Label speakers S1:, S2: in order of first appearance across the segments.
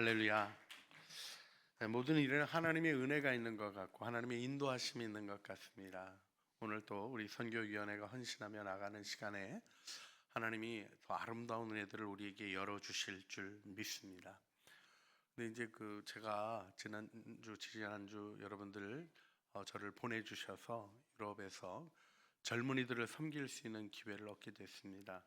S1: 할렐루야. 모든 일에는 하나님의 은혜가 있는 것 같고 하나님의 인도하심이 있는 것 같습니다. 오늘 또 우리 선교위원회가 헌신하며 나가는 시간에 하나님이 더 아름다운 은혜들을 우리에게 열어주실 줄 믿습니다. 근데 이제 제가 지난주 여러분들 저를 보내주셔서 유럽에서 젊은이들을 섬길 수 있는 기회를 얻게 됐습니다.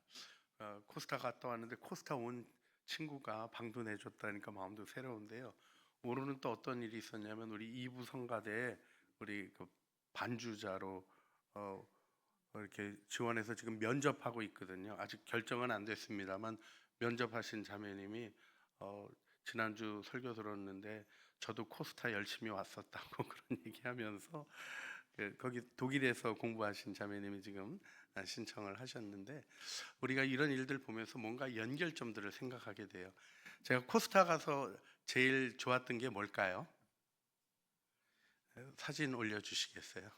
S1: 코스타 갔다 왔는데 코스타 온 친구가 방도 내줬다니까 마음도 새로운데요. 오늘은 또 어떤 일이 있었냐면 우리 이부 성가대에 우리 반주자로 이렇게 지원해서 지금 면접하고 있거든요. 아직 결정은 안 됐습니다만 면접하신 자매님이 지난주 설교 들었는데 저도 코스타 열심히 왔었다고 그런 얘기하면서 거기 독일에서 공부하신 자매님이 지금 신청을 하셨는데 우리가 이런 일들 보면서 뭔가 연결점들을 생각하게 돼요. 제가 코스타 가서 제일 좋았던 게 뭘까요? 사진 올려주시겠어요?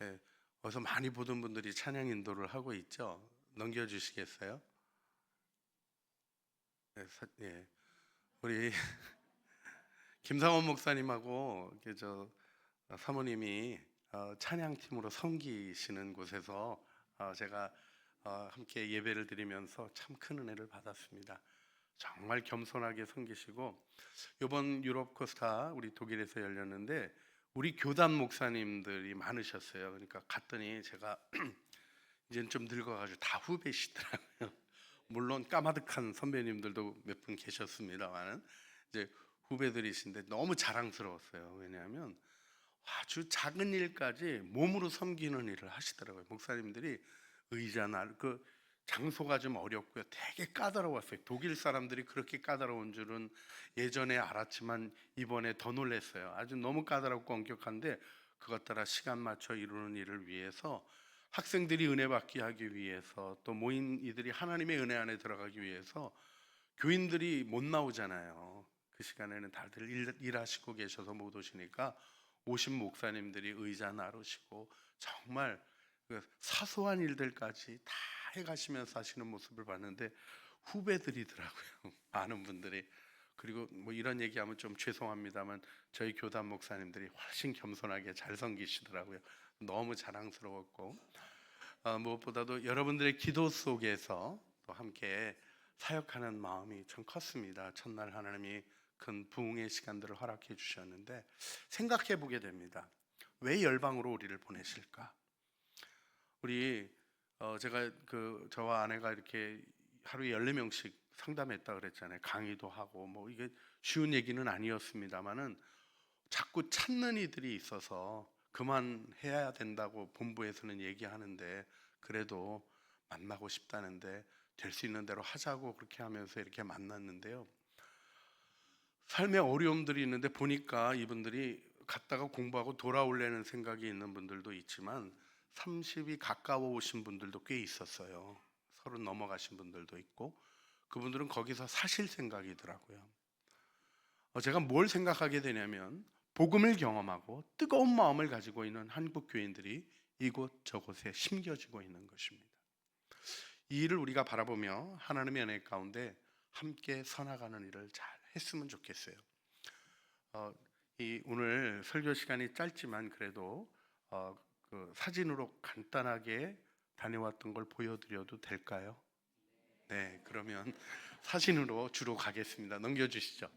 S1: 예, 어서 많이 보던 분들이 찬양 인도를 하고 있죠. 넘겨주시겠어요? 예, 우리 김상원 목사님하고 사모님이 찬양팀으로 섬기시는 곳에서 제가 함께 예배를 드리면서 참 큰 은혜를 받았습니다. 정말 겸손하게 섬기시고 이번 유럽 코스타 우리 독일에서 열렸는데 우리 교단 목사님들이 많으셨어요. 그러니까 갔더니 제가 이제는 좀 늙어가지고 다 후배시더라고요. 물론 까마득한 선배님들도 몇 분 계셨습니다만은 이제 후배들이신데 너무 자랑스러웠어요. 왜냐하면 아주 작은 일까지 몸으로 섬기는 일을 하시더라고요. 목사님들이 의자나 장소가 좀 어렵고요. 되게 까다로웠어요. 독일 사람들이 그렇게 까다로운 줄은 예전에 알았지만 이번에 더 놀랐어요. 아주 너무 까다롭고 엄격한데 그것 따라 시간 맞춰 이루는 일을 위해서 학생들이 은혜 받게 하기 위해서 또 모인 이들이 하나님의 은혜 안에 들어가기 위해서 교인들이 못 나오잖아요. 그 시간에는 다들 일하시고 계셔서 못 오시니까 오신 목사님들이 의자 나르시고 정말 사소한 일들까지 다 해가시면서 하시는 모습을 봤는데 후배들이더라고요. 많은 분들이. 그리고 뭐 이런 얘기하면 좀 죄송합니다만 저희 교단 목사님들이 훨씬 겸손하게 잘 섬기시더라고요. 너무 자랑스러웠고 무엇보다도 여러분들의 기도 속에서 또 함께 사역하는 마음이 참 컸습니다. 첫날 하나님이 큰 부흥의 시간들을 허락해 주셨는데 생각해 보게 됩니다. 왜 열방으로 우리를 보내실까? 우리 제가 저와 아내가 이렇게 하루에 14명씩 상담했다 그랬잖아요. 강의도 하고 뭐 이게 쉬운 얘기는 아니었습니다만은 자꾸 찾는 이들이 있어서 그만해야 된다고 본부에서는 얘기하는데 그래도 만나고 싶다는데 될 수 있는 대로 하자고 그렇게 하면서 이렇게 만났는데요. 삶의 어려움들이 있는데 보니까 이분들이 갔다가 공부하고 돌아올래는 생각이 있는 분들도 있지만 30이 가까워 오신 분들도 꽤 있었어요. 30 넘어가신 분들도 있고 그분들은 거기서 사실 생각이더라고요. 제가 뭘 생각하게 되냐면 복음을 경험하고 뜨거운 마음을 가지고 있는 한국 교인들이 이곳 저곳에 심겨지고 있는 것입니다. 이 일을 우리가 바라보며 하나님의 은혜 가운데 함께 서나가는 일을 잘 했으면 좋겠어요. 오늘 설교 시간이 짧지만 그래도 사진으로 간단하게 다녀왔던 걸 보여드려도 될까요? 네, 그러면 사진으로 주로 가겠습니다. 넘겨주시죠.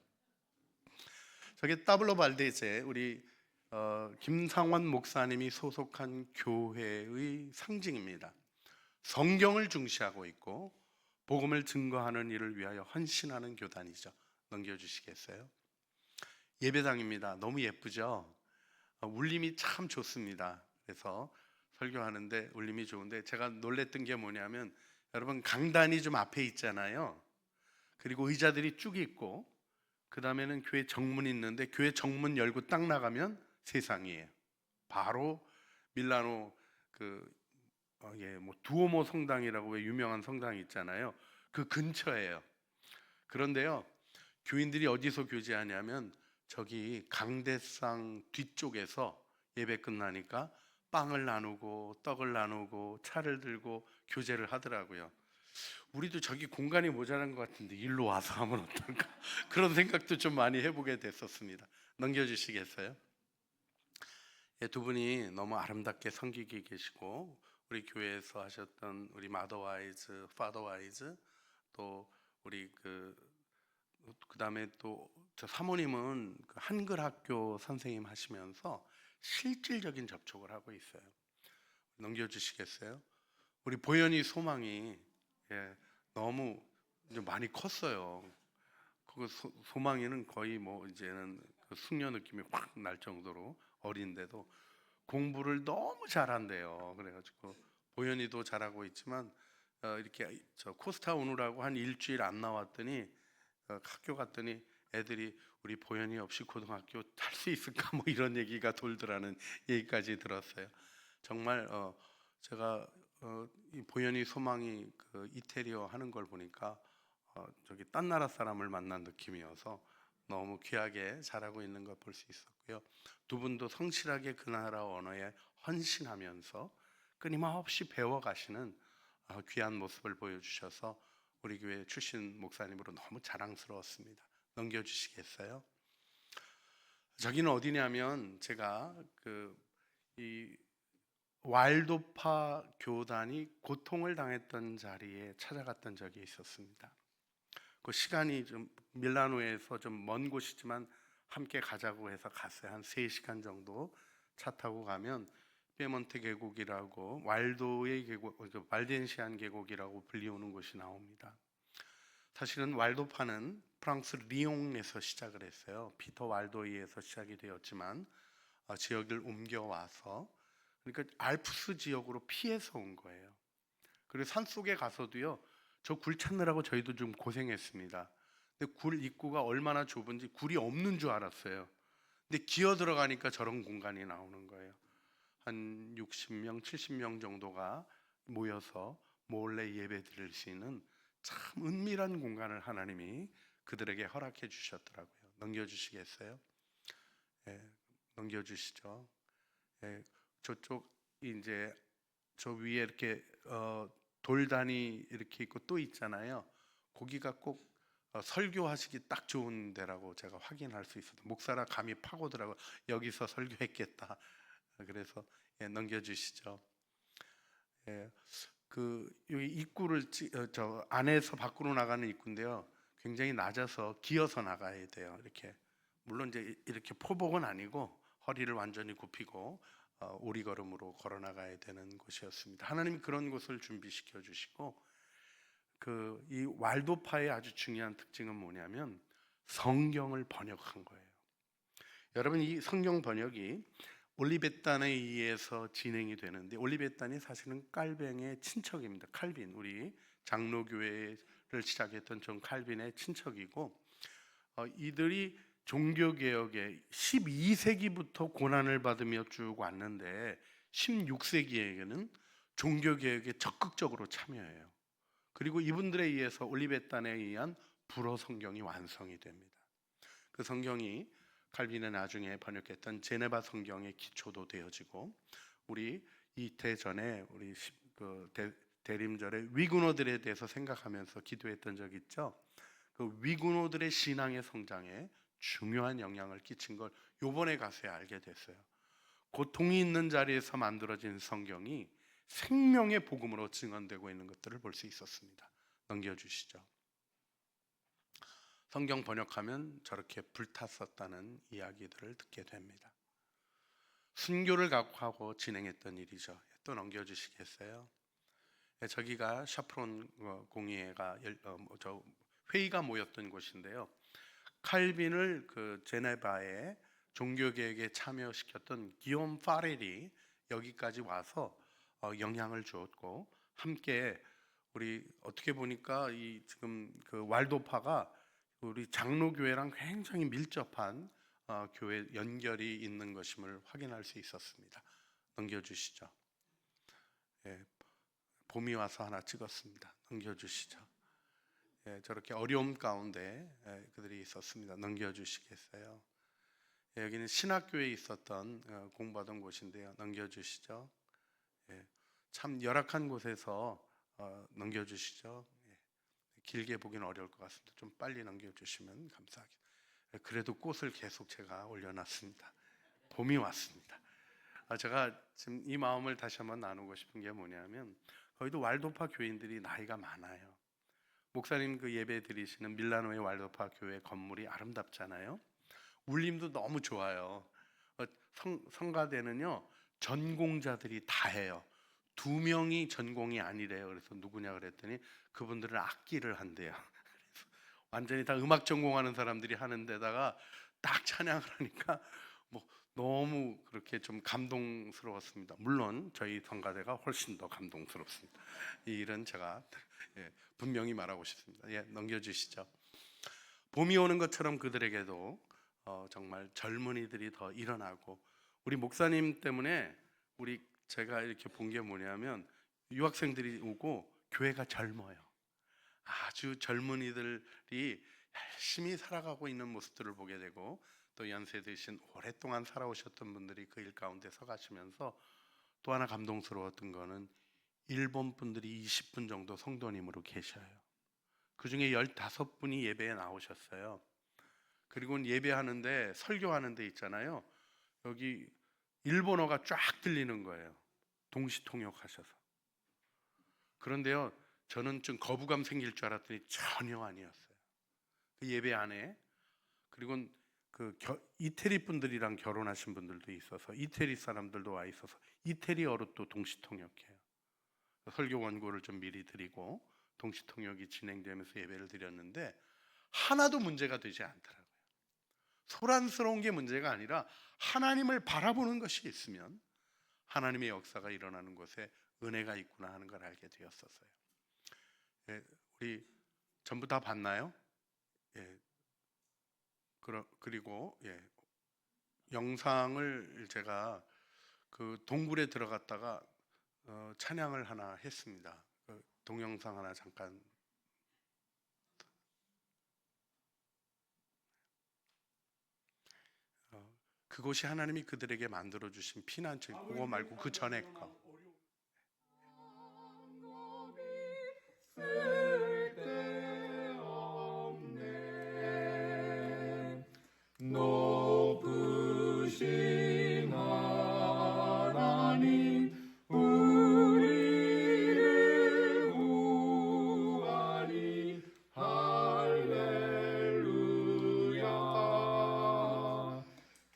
S1: 저게 따블로 발데제 우리 김상원 목사님이 소속한 교회의 상징입니다. 성경을 중시하고 있고 복음을 증거하는 일을 위하여 헌신하는 교단이죠. 넘겨주시겠어요? 예배당입니다. 너무 예쁘죠? 울림이 참 좋습니다. 그래서 설교하는데 울림이 좋은데 제가 놀랬던 게 뭐냐면 여러분 강단이 좀 앞에 있잖아요. 그리고 의자들이 쭉 있고 그 다음에는 교회 정문이 있는데 교회 정문 열고 딱 나가면 세상이에요. 바로 밀라노 뭐 두오모 성당이라고 왜 유명한 성당이 있잖아요. 그 근처예요. 그런데요, 교인들이 어디서 교제하냐면 저기 강대상 뒤쪽에서 예배 끝나니까 빵을 나누고 떡을 나누고 차를 들고 교제를 하더라고요. 우리도 저기 공간이 모자란 것 같은데 일로 와서 하면 어떨까? 그런 생각도 좀 많이 해보게 됐었습니다. 넘겨주시겠어요? 예, 두 분이 너무 아름답게 섬기게 계시고 우리 교회에서 하셨던 우리 마더와이즈, 파더와이즈 또 우리 그다음에 또 저 사모님은 그 한글 학교 선생님 하시면서 실질적인 접촉을 하고 있어요. 넘겨주시겠어요? 우리 보현이 소망이 예, 너무 이제 많이 컸어요. 그 소망이는 거의 뭐 이제는 그 숙녀 느낌이 확 날 정도로 어린데도 공부를 너무 잘한대요. 그래가지고 보현이도 잘하고 있지만 이렇게 저 코스타 오느라고 한 일주일 안 나왔더니 학교 갔더니 애들이 우리 보현이 없이 고등학교 할 수 있을까 뭐 이런 얘기가 돌더라는 얘기까지 들었어요. 정말 제가 이 보현이 소망이 그 이태리어 하는 걸 보니까 저기 딴 나라 사람을 만난 느낌이어서 너무 귀하게 잘하고 있는 걸 볼 수 있었고요. 두 분도 성실하게 그 나라 언어에 헌신하면서 끊임없이 배워가시는 귀한 모습을 보여주셔서 우리 교회 출신 목사님으로 너무 자랑스러웠습니다. 넘겨주시겠어요? 저기는 어디냐면 제가 이 왈도파 교단이 고통을 당했던 자리에 찾아갔던 적이 있었습니다. 그 시간이 좀 밀라노에서 좀 먼 곳이지만 함께 가자고 해서 갔어요. 한 3시간 정도 차 타고 가면 페몬테 계곡이라고 왈도의 계곡, 발덴시안 계곡이라고 불리우는 곳이 나옵니다. 사실은 왈도파는 프랑스 리옹에서 시작을 했어요. 피터 왈도에 의해서 시작이 되었지만 지역을 옮겨와서 그러니까 알프스 지역으로 피해서 온 거예요. 그리고 산속에 가서도요. 저 굴 찾느라고 저희도 좀 고생했습니다. 근데 굴 입구가 얼마나 좁은지 굴이 없는 줄 알았어요. 근데 기어 들어가니까 저런 공간이 나오는 거예요. 한 60명, 70명 정도가 모여서 몰래 예배 드릴 수 있는 참 은밀한 공간을 하나님이 그들에게 허락해 주셨더라고요. 넘겨주시겠어요? 예, 넘겨주시죠. 예, 저쪽 이제 저 위에 이렇게 돌단이 이렇게 있고 또 있잖아요. 거기가 꼭 설교하시기 딱 좋은 데라고 제가 확인할 수 있어요. 목사라 감히 파고들라고 여기서 설교했겠다. 그래서 예, 넘겨주시죠. 예, 여기 입구를 저 안에서 밖으로 나가는 입구인데요. 굉장히 낮아서 기어서 나가야 돼요. 이렇게 물론 이제 이렇게 포복은 아니고 허리를 완전히 굽히고 오리걸음으로 걸어 나가야 되는 곳이었습니다. 하나님이 그런 곳을 준비시켜 주시고 이 왈도파의 아주 중요한 특징은 뭐냐면 성경을 번역한 거예요. 여러분 이 성경 번역이 올리베탄에 의해서 진행이 되는데 올리베탄이 사실은 칼뱅의 친척입니다. 칼빈 우리 장로교회를 시작했던 존 칼빈의 친척이고 이들이 종교개혁에 12세기부터 고난을 받으며 쭉 왔는데 16세기에는 종교개혁에 적극적으로 참여해요. 그리고 이분들에 의해서 올리베탄에 의한 불어 성경이 완성이 됩니다. 그 성경이 칼빈은 나중에 번역했던 제네바 성경의 기초도 되어지고 우리 이태전에 우리 대림절에 위군어들에 대해서 생각하면서 기도했던 적 있죠. 그 위군어들의 신앙의 성장에 중요한 영향을 끼친 걸 요번에 가서야 알게 됐어요. 고통이 있는 자리에서 만들어진 성경이 생명의 복음으로 증언되고 있는 것들을 볼 수 있었습니다. 넘겨주시죠. 성경 번역하면 저렇게 불탔었다는 이야기들을 듣게 됩니다. 순교를 각오하고 진행했던 일이죠. 또 넘겨주시겠어요? 저기가 샤프론 공의회가 회의가 모였던 곳인데요. 칼빈을 그 제네바에 종교개혁에 참여시켰던 기욤 파렐이 여기까지 와서 영향을 주었고 함께 우리 어떻게 보니까 이 지금 그 왈도파가 우리 장로교회랑 굉장히 밀접한 교회 연결이 있는 것임을 확인할 수 있었습니다. 넘겨주시죠. 예, 봄이 와서 하나 찍었습니다. 넘겨주시죠. 예, 저렇게 어려움 가운데 그들이 있었습니다. 넘겨주시겠어요? 예, 여기는 신학교에 있었던 공부하던 곳인데요. 넘겨주시죠. 예, 참 열악한 곳에서 넘겨주시죠. 예. 길게 보기는 어려울 것 같습니다. 좀 빨리 넘겨주시면 감사하겠습니다. 그래도 꽃을 계속 제가 올려놨습니다. 봄이 왔습니다. 제가 지금 이 마음을 다시 한번 나누고 싶은 게 뭐냐면, 거기도 왈도파 교인들이 나이가 많아요. 목사님 그 예배 드리시는 밀라노의 왈도파 교회 건물이 아름답잖아요. 울림도 너무 좋아요. 성가대는요 전공자들이 다 해요. 2명이 전공이 아니래요. 그래서 누구냐 그랬더니 그분들은 악기를 한대요. 그래서 완전히 다 음악 전공하는 사람들이 하는 데다가 딱 찬양을 하니까 뭐 너무 그렇게 좀 감동스러웠습니다. 물론 저희 성가대가 훨씬 더 감동스럽습니다. 이 일은 제가 분명히 말하고 싶습니다. 넘겨주시죠. 봄이 오는 것처럼 그들에게도 정말 젊은이들이 더 일어나고, 우리 목사님 때문에 제가 이렇게 본 게 뭐냐면, 유학생들이 오고 교회가 젊어요. 아주 젊은이들이 열심히 살아가고 있는 모습들을 보게 되고, 또 연세 드신 오랫동안 살아오셨던 분들이 그 일 가운데 서가시면서, 또 하나 감동스러웠던 거는 일본 분들이 20분 정도 성도님으로 계셔요. 그 중에 15분이 예배에 나오셨어요. 그리고 예배하는데, 설교하는 데 있잖아요, 여기 일본어가 쫙 들리는 거예요. 동시통역하셔서. 그런데요, 저는 좀 거부감 생길 줄 알았더니 전혀 아니었어요. 그 예배 안에, 그리고 이태리 분들이랑 결혼하신 분들도 있어서, 이태리 사람들도 와 있어서 이태리어로 또 동시통역해요. 설교 원고를 좀 미리 드리고 동시통역이 진행되면서 예배를 드렸는데 하나도 문제가 되지 않더라고요. 소란스러운 게 문제가 아니라 하나님을 바라보는 것이 있으면 하나님의 역사가 일어나는 곳에 은혜가 있구나 하는 걸 알게 되었었어요. 우리 전부 다 봤나요? 그리고 영상을 제가 그 동굴에 들어갔다가 찬양을 하나 했습니다. 동영상 하나 잠깐. 그곳이 하나님이 그들에게 만들어 주신 피난처, 그거 말고 그 전에 거.
S2: 높으신 하나님 우리를 구하니 할렐루야.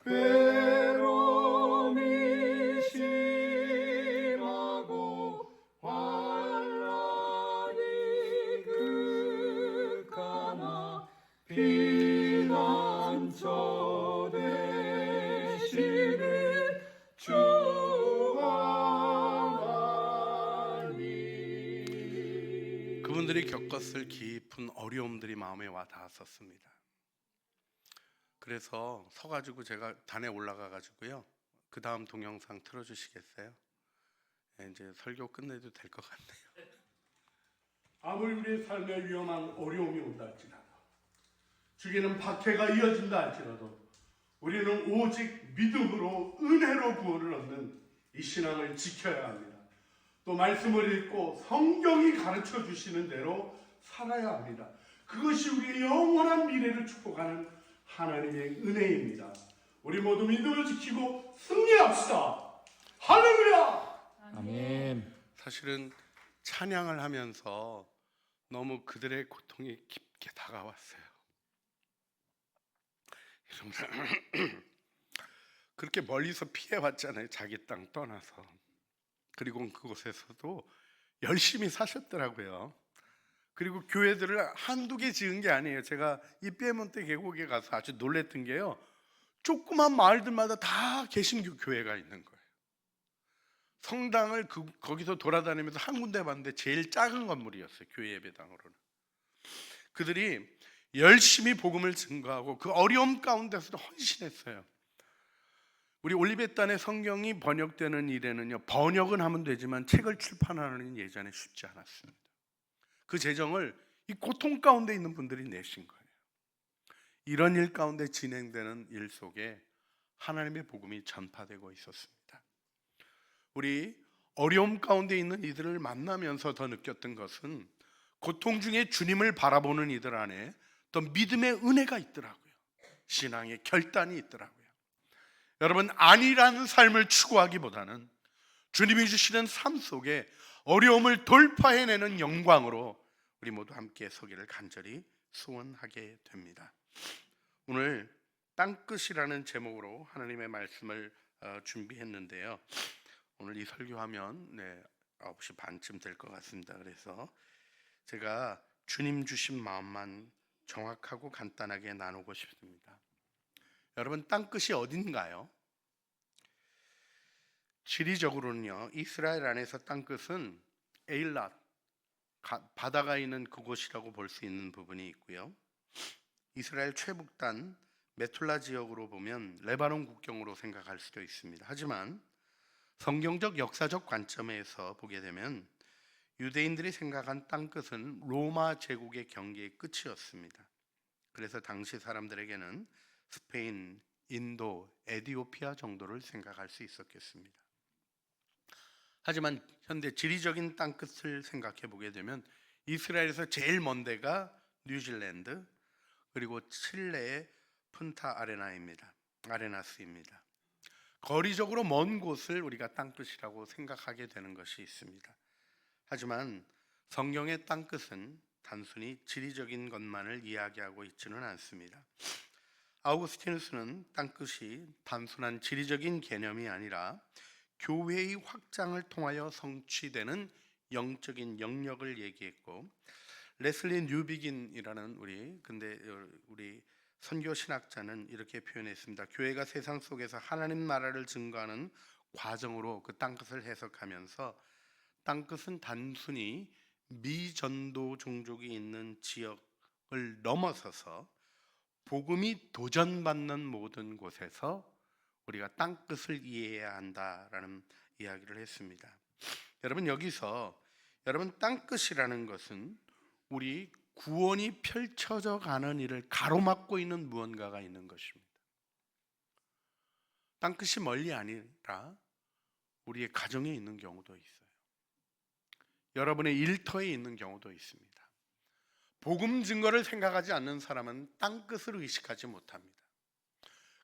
S2: 괴로움이 심하고 환난이 극하나 피난처 되시는 주 하나님.
S1: 그분들이 겪었을 깊은 어려움들이 마음에 와 닿았었습니다. 그래서 서가지고 제가 단에 올라가가지고요, 그 다음 동영상 틀어주시겠어요? 이제 설교 끝내도 될 것 같네요.
S3: 아무리 우리의 삶에 위험한 어려움이 온다 할지라도, 주기는 박해가 이어진다 할지라도, 우리는 오직 믿음으로 은혜로 구원을 얻는 이 신앙을 지켜야 합니다. 또 말씀을 읽고 성경이 가르쳐 주시는 대로 살아야 합니다. 그것이 우리의 영원한 미래를 축복하는 하나님의 은혜입니다. 우리 모두 믿음을 지키고 승리합시다. 할렐루야.
S2: 아멘.
S1: 사실은 찬양을 하면서 너무 그들의 고통이 깊게 다가왔어요. 그렇게 멀리서 피해왔잖아요. 자기 땅 떠나서. 그리고 그곳에서도 열심히 사셨더라고요. 그리고 교회들을 한두 개 지은 게 아니에요. 제가 이 피에몬테 계곡에 가서 아주 놀랬던 게요, 조그만 마을들마다 다 개신교 교회가 있는 거예요. 성당을 거기서 돌아다니면서 한 군데 봤는데 제일 작은 건물이었어요. 교회 예배당으로는. 그들이 열심히 복음을 증거하고 그 어려움 가운데서도 헌신했어요. 우리 올리베단의 성경이 번역되는 일에는요, 번역은 하면 되지만 책을 출판하는 예전에 쉽지 않았습니다. 그 재정을 이 고통 가운데 있는 분들이 내신 거예요. 이런 일 가운데 진행되는 일 속에 하나님의 복음이 전파되고 있었습니다. 우리 어려움 가운데 있는 이들을 만나면서 더 느꼈던 것은 고통 중에 주님을 바라보는 이들 안에 또 믿음의 은혜가 있더라고요. 신앙의 결단이 있더라고요. 여러분, 안일한 삶을 추구하기보다는 주님이 주시는 삶 속에 어려움을 돌파해내는 영광으로 우리 모두 함께 서기를 간절히 소원하게 됩니다. 오늘 땅끝이라는 제목으로 하나님의 말씀을 준비했는데요. 오늘 이 설교하면 9시 반쯤 될 것 같습니다. 그래서 제가 주님 주신 마음만 정확하고 간단하게 나누고 싶습니다. 여러분, 땅끝이 어딘가요? 지리적으로는요, 이스라엘 안에서 땅끝은 에일랏, 바다가 있는 그곳이라고 볼 수 있는 부분이 있고요. 이스라엘 최북단 메툴라 지역으로 보면 레바논 국경으로 생각할 수도 있습니다. 하지만 성경적 역사적 관점에서 보게 되면 유대인들이 생각한 땅끝은 로마 제국의 경계의 끝이었습니다. 그래서 당시 사람들에게는 스페인, 인도, 에티오피아 정도를 생각할 수 있었겠습니다. 하지만 현대 지리적인 땅끝을 생각해 보게 되면 이스라엘에서 제일 먼 데가 뉴질랜드, 그리고 칠레의 푼타 아레나스입니다. 거리적으로 먼 곳을 우리가 땅끝이라고 생각하게 되는 것이 있습니다. 하지만 성경의 땅끝은 단순히 지리적인 것만을 이야기하고 있지는 않습니다. 아우구스티누스는 땅끝이 단순한 지리적인 개념이 아니라 교회의 확장을 통하여 성취되는 영적인 영역을 얘기했고, 레슬리 뉴비긴이라는 우리 선교 신학자는 이렇게 표현했습니다. 교회가 세상 속에서 하나님 나라를 증거하는 과정으로 그 땅끝을 해석하면서 땅끝은 단순히 미전도 종족이 있는 지역을 넘어서서 복음이 도전받는 모든 곳에서 우리가 땅끝을 이해해야 한다라는 이야기를 했습니다. 여러분, 여기서 땅끝이라는 것은 우리 구원이 펼쳐져 가는 일을 가로막고 있는 무언가가 있는 것입니다. 땅끝이 멀리 아니라 우리의 가정에 있는 경우도 있어요. 여러분의 일터에 있는 경우도 있습니다. 복음 증거를 생각하지 않는 사람은 땅끝을 의식하지 못합니다.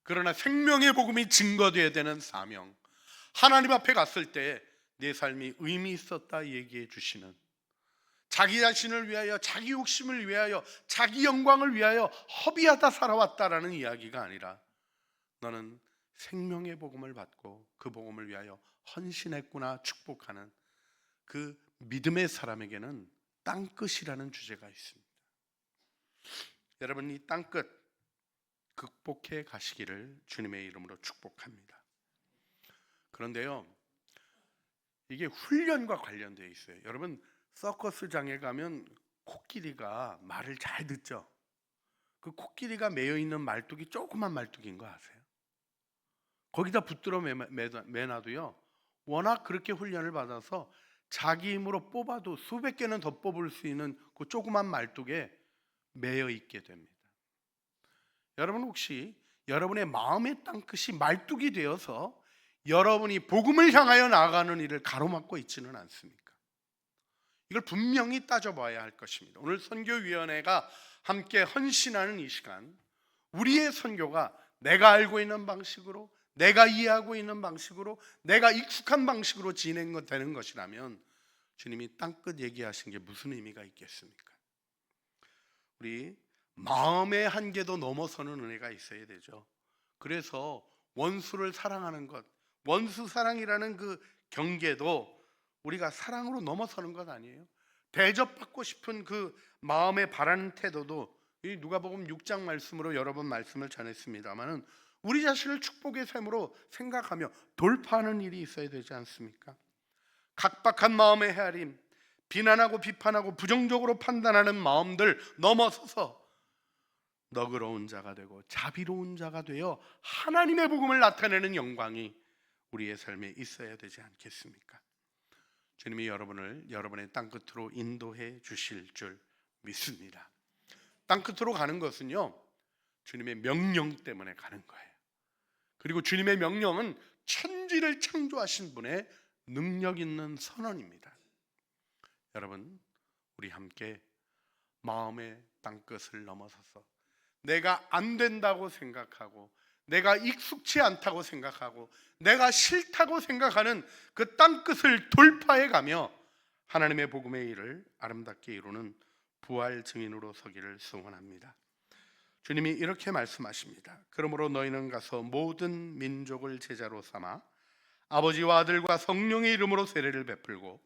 S1: 그러나 생명의 복음이 증거되어야 되는 사명, 하나님 앞에 갔을 때 내 삶이 의미 있었다 얘기해 주시는, 자기 자신을 위하여, 자기 욕심을 위하여, 자기 영광을 위하여 허비하다 살아왔다라는 이야기가 아니라 너는 생명의 복음을 받고 그 복음을 위하여 헌신했구나 축복하는 그 믿음의 사람에게는 땅끝이라는 주제가 있습니다. 여러분, 이 땅끝 극복해 가시기를 주님의 이름으로 축복합니다. 그런데요, 이게 훈련과 관련되어 있어요. 여러분, 서커스장에 가면 코끼리가 말을 잘 듣죠. 그 코끼리가 매여 있는 말뚝이 조그만 말뚝인 거 아세요? 거기다 붙들어 매놔도요, 워낙 그렇게 훈련을 받아서 자기 힘으로 뽑아도 수백 개는 더 뽑을 수 있는 그 조그만 말뚝에 매여 있게 됩니다. 여러분, 혹시 여러분의 마음의 땅끝이 말뚝이 되어서 여러분이 복음을 향하여 나아가는 일을 가로막고 있지는 않습니까? 이걸 분명히 따져봐야 할 것입니다. 오늘 선교위원회가 함께 헌신하는 이 시간, 우리의 선교가 내가 알고 있는 방식으로, 내가 이해하고 있는 방식으로, 내가 익숙한 방식으로 진행되는 것이라면 주님이 땅끝 얘기하신 게 무슨 의미가 있겠습니까? 우리 마음의 한계도 넘어서는 은혜가 있어야 되죠. 그래서 원수를 사랑하는 것, 원수 사랑이라는 그 경계도 우리가 사랑으로 넘어서는 것 아니에요? 대접받고 싶은 그 마음의 바라는 태도도 이 누가복음 6장 말씀으로 여러 번 말씀을 전했습니다마는 우리 자신을 축복의 셈으로 생각하며 돌파하는 일이 있어야 되지 않습니까? 각박한 마음의 헤아림, 비난하고 비판하고 부정적으로 판단하는 마음들 넘어서서 너그러운 자가 되고 자비로운 자가 되어 하나님의 복음을 나타내는 영광이 우리의 삶에 있어야 되지 않겠습니까? 주님이 여러분의 땅끝으로 인도해 주실 줄 믿습니다. 땅끝으로 가는 것은요, 주님의 명령 때문에 가는 거예요. 그리고 주님의 명령은 천지를 창조하신 분의 능력 있는 선언입니다. 여러분, 우리 함께 마음의 땅끝을 넘어서서 내가 안 된다고 생각하고 내가 익숙치 않다고 생각하고 내가 싫다고 생각하는 그 땅끝을 돌파해 가며 하나님의 복음의 일을 아름답게 이루는 부활 증인으로 서기를 소원합니다. 주님이 이렇게 말씀하십니다. 그러므로 너희는 가서 모든 민족을 제자로 삼아 아버지와 아들과 성령의 이름으로 세례를 베풀고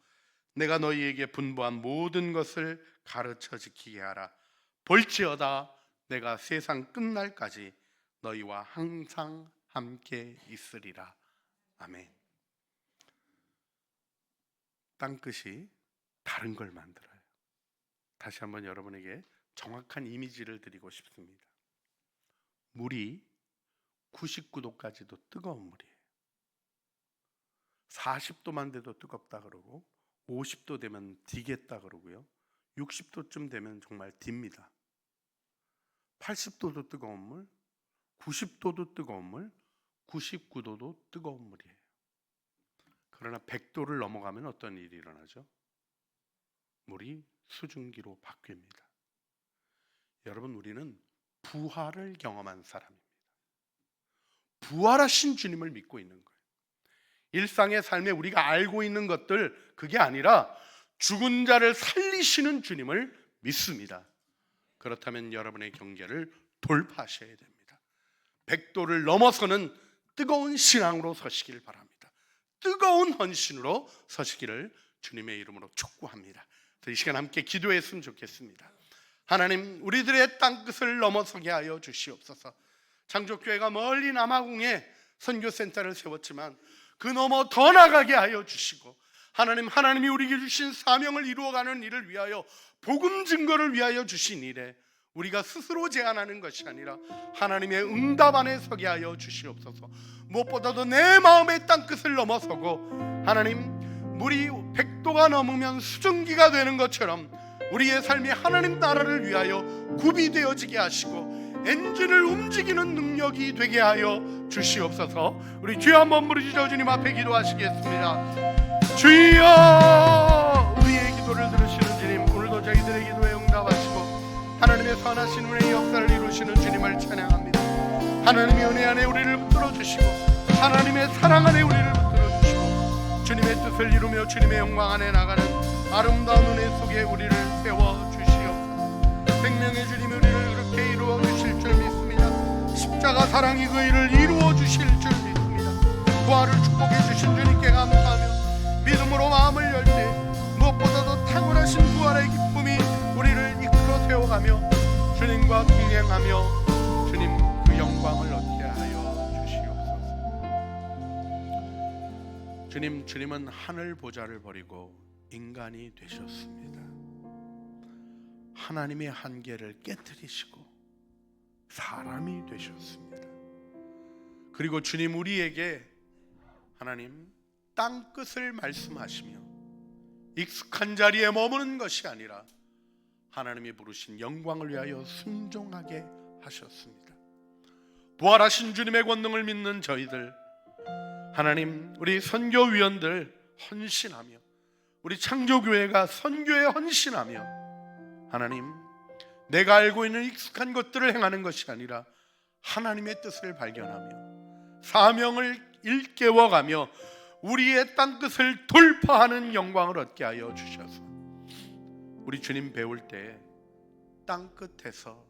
S1: 내가 너희에게 분부한 모든 것을 가르쳐 지키게 하라. 볼지어다 내가 세상 끝날까지 너희와 항상 함께 있으리라. 아멘. 땅끝이 다른 걸 만들어요. 다시 한번 여러분에게 정확한 이미지를 드리고 싶습니다. 물이 99도까지도 뜨거운 물이에요. 40도만 돼도 뜨겁다 그러고 50도 되면 디겠다 그러고요. 60도쯤 되면 정말 딥니다. 80도도 뜨거운 물, 90도도 뜨거운 물, 99도도 뜨거운 물이에요. 그러나 100도를 넘어가면 어떤 일이 일어나죠? 물이 수증기로 바뀝니다. 여러분, 우리는 부활을 경험한 사람입니다. 부활하신 주님을 믿고 있는 거예요. 일상의 삶에 우리가 알고 있는 것들, 그게 아니라 죽은 자를 살리시는 주님을 믿습니다. 그렇다면 여러분의 경계를 돌파하셔야 됩니다. 100도를 넘어서는 뜨거운 신앙으로 서시길 바랍니다. 뜨거운 헌신으로 서시기를 주님의 이름으로 촉구합니다. 이 시간 함께 기도했으면 좋겠습니다. 하나님, 우리들의 땅끝을 넘어서게 하여 주시옵소서. 창조교회가 멀리 남아공에 선교센터를 세웠지만 그 너머 더 나가게 하여 주시고, 하나님이 우리에게 주신 사명을 이루어가는 일을 위하여, 복음 증거를 위하여 주신 일에 우리가 스스로 제안하는 것이 아니라 하나님의 응답 안에 서게 하여 주시옵소서. 무엇보다도 내 마음의 땅끝을 넘어서고 하나님, 물이 100도가 넘으면 수증기가 되는 것처럼 우리의 삶이 하나님 나라를 위하여 구비되어지게 하시고 엔진을 움직이는 능력이 되게 하여 주시옵소서. 우리 주여 한번 부르짖어 주님 앞에 기도하시겠습니다. 주여, 우리의 기도를 들으시는 주님, 오늘도 저희들의 기도에 응답하시고 하나님의 선하신 은혜의 역사를 이루시는 주님을 찬양합니다. 하나님의 은혜 안에 우리를 붙들어 주시고 하나님의 사랑 안에 우리를 붙들어 주시고 주님의 뜻을 이루며 주님의 영광 안에 나가는 아름다운 은혜 속에 우리를 세워 주시옵소서. 생명의 주님, 우리를 그렇게 이루어 주실 줄 믿습니다. 십자가 사랑이 그 일을 이루어 주실 줄 믿습니다. 부활을 축복해 주신 주님께 감사하며 믿음으로 마음을 열 때 무엇보다도 탁월하신 부활의 기쁨이 우리를 이끌어 세워가며 주님과 동행하며 주님 그 영광을 얻게 하여 주시옵소서. 주님은 하늘 보좌를 버리고 인간이 되셨습니다. 하나님의 한계를 깨뜨리시고 사람이 되셨습니다. 그리고 주님, 우리에게 하나님 땅끝을 말씀하시며 익숙한 자리에 머무는 것이 아니라 하나님이 부르신 영광을 위하여 순종하게 하셨습니다. 부활하신 주님의 권능을 믿는 저희들, 하나님, 우리 선교위원들 헌신하며 우리 창조교회가 선교에 헌신하며 하나님, 내가 알고 있는 익숙한 것들을 행하는 것이 아니라 하나님의 뜻을 발견하며 사명을 일깨워가며 우리의 땅끝을 돌파하는 영광을 얻게 하여 주셔서 우리 주님 배울 때 땅끝에서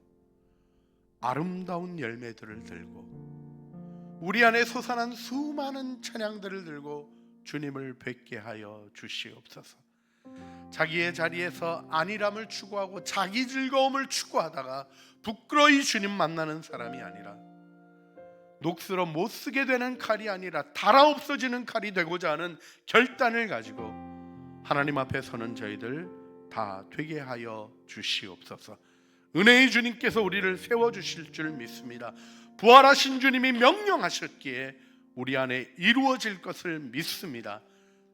S1: 아름다운 열매들을 들고 우리 안에 솟아난 수많은 찬양들을 들고 주님을 뵙게 하여 주시옵소서. 자기의 자리에서 안일함을 추구하고 자기 즐거움을 추구하다가 부끄러이 주님 만나는 사람이 아니라 녹슬어 못 쓰게 되는 칼이 아니라 달아 없어지는 칼이 되고자 하는 결단을 가지고 하나님 앞에 서는 저희들 다 되게 하여 주시옵소서. 은혜의 주님께서 우리를 세워주실 줄 믿습니다. 부활하신 주님이 명령하셨기에 우리 안에 이루어질 것을 믿습니다.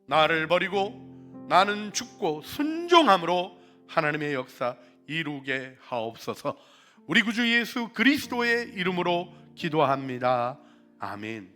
S1: 나를 버리고 나는 죽고 순종함으로 하나님의 역사 이루게 하옵소서. 우리 구주 예수 그리스도의 이름으로 기도합니다. 아멘.